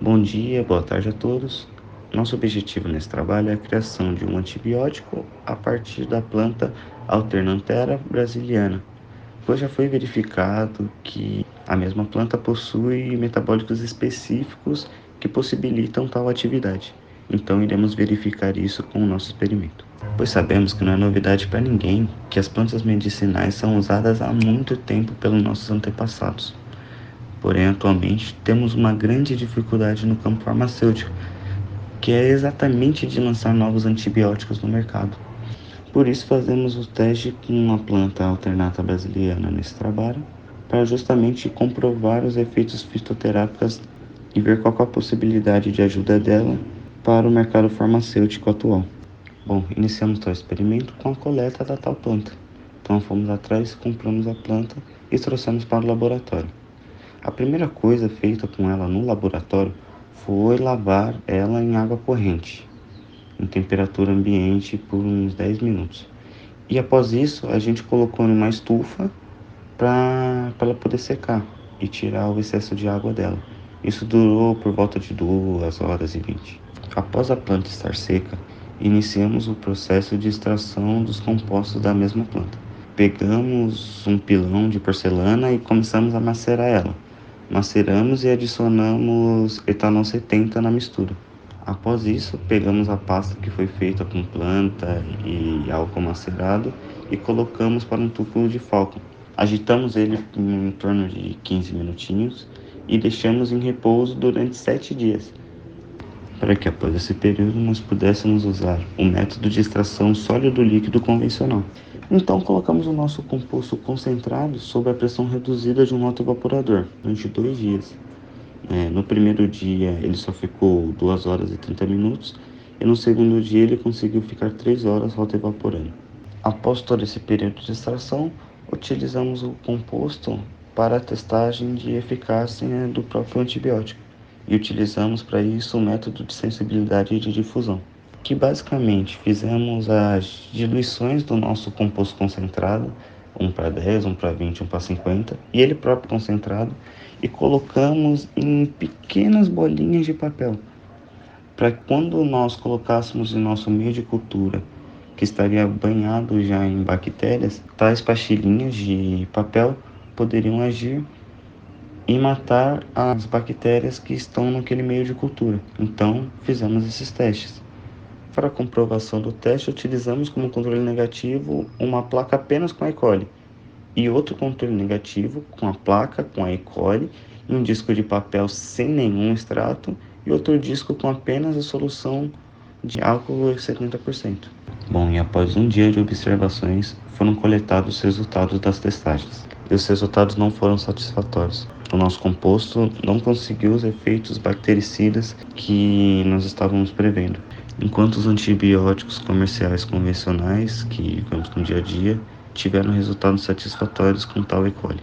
Bom dia, boa tarde a todos. Nosso objetivo nesse trabalho é a criação de um antibiótico a partir da planta Alternanthera brasiliana, pois já foi verificado que a mesma planta possui metabólicos específicos que possibilitam tal atividade. Então iremos verificar isso com o nosso experimento. Pois sabemos que não é novidade para ninguém que as plantas medicinais são usadas há muito tempo pelos nossos antepassados. Porém, atualmente temos uma grande dificuldade no campo farmacêutico, que é exatamente de lançar novos antibióticos no mercado. Por isso fazemos o teste com a planta alternata brasiliana nesse trabalho, para justamente comprovar os efeitos fitoterápicos e ver qual é a possibilidade de ajuda dela para o mercado farmacêutico atual. Bom, iniciamos tal experimento com a coleta da tal planta. Então fomos atrás, compramos a planta e trouxemos para o laboratório. A primeira coisa feita com ela no laboratório foi lavar ela em água corrente, em temperatura ambiente por uns 10 minutos. E após isso, a gente colocou numa estufa para ela poder secar e tirar o excesso de água dela. Isso durou por volta de 2 horas e 20. Após a planta estar seca, iniciamos o processo de extração dos compostos da mesma planta. Pegamos um pilão de porcelana e começamos a macerar ela. Maceramos e adicionamos etanol 70 na mistura. Após isso, pegamos a pasta que foi feita com planta e álcool macerado e colocamos para um tubo de falco. Agitamos ele em torno de 15 minutinhos e deixamos em repouso durante 7 dias, para que após esse período nós pudéssemos usar o método de extração sólido líquido convencional. Então colocamos o nosso composto concentrado sob a pressão reduzida de um autoevaporador durante 2 dias. No primeiro dia ele só ficou 2 horas e 30 minutos e no segundo dia ele conseguiu ficar 3 horas autoevaporando. Após todo esse período de extração, utilizamos o composto para a testagem de eficácia do próprio antibiótico e utilizamos para isso o método de sensibilidade de difusão, que basicamente fizemos as diluições do nosso composto concentrado, 1:10, 1:20, 1:50, e ele próprio concentrado, e colocamos em pequenas bolinhas de papel, para quando nós colocássemos em nosso meio de cultura, que estaria banhado já em bactérias, tais pastilhinhas de papel poderiam agir e matar as bactérias que estão naquele meio de cultura. Então, fizemos esses testes. Para a comprovação do teste, utilizamos como controle negativo uma placa apenas com a E. coli e outro controle negativo com a placa com a E. coli e um disco de papel sem nenhum extrato e outro disco com apenas a solução de álcool 70%. Bom, e após um dia de observações, foram coletados os resultados das testagens. E os resultados não foram satisfatórios. O nosso composto não conseguiu os efeitos bactericidas que nós estávamos prevendo. Enquanto os antibióticos comerciais convencionais, que vemos no dia a dia, tiveram resultados satisfatórios com tal E. coli.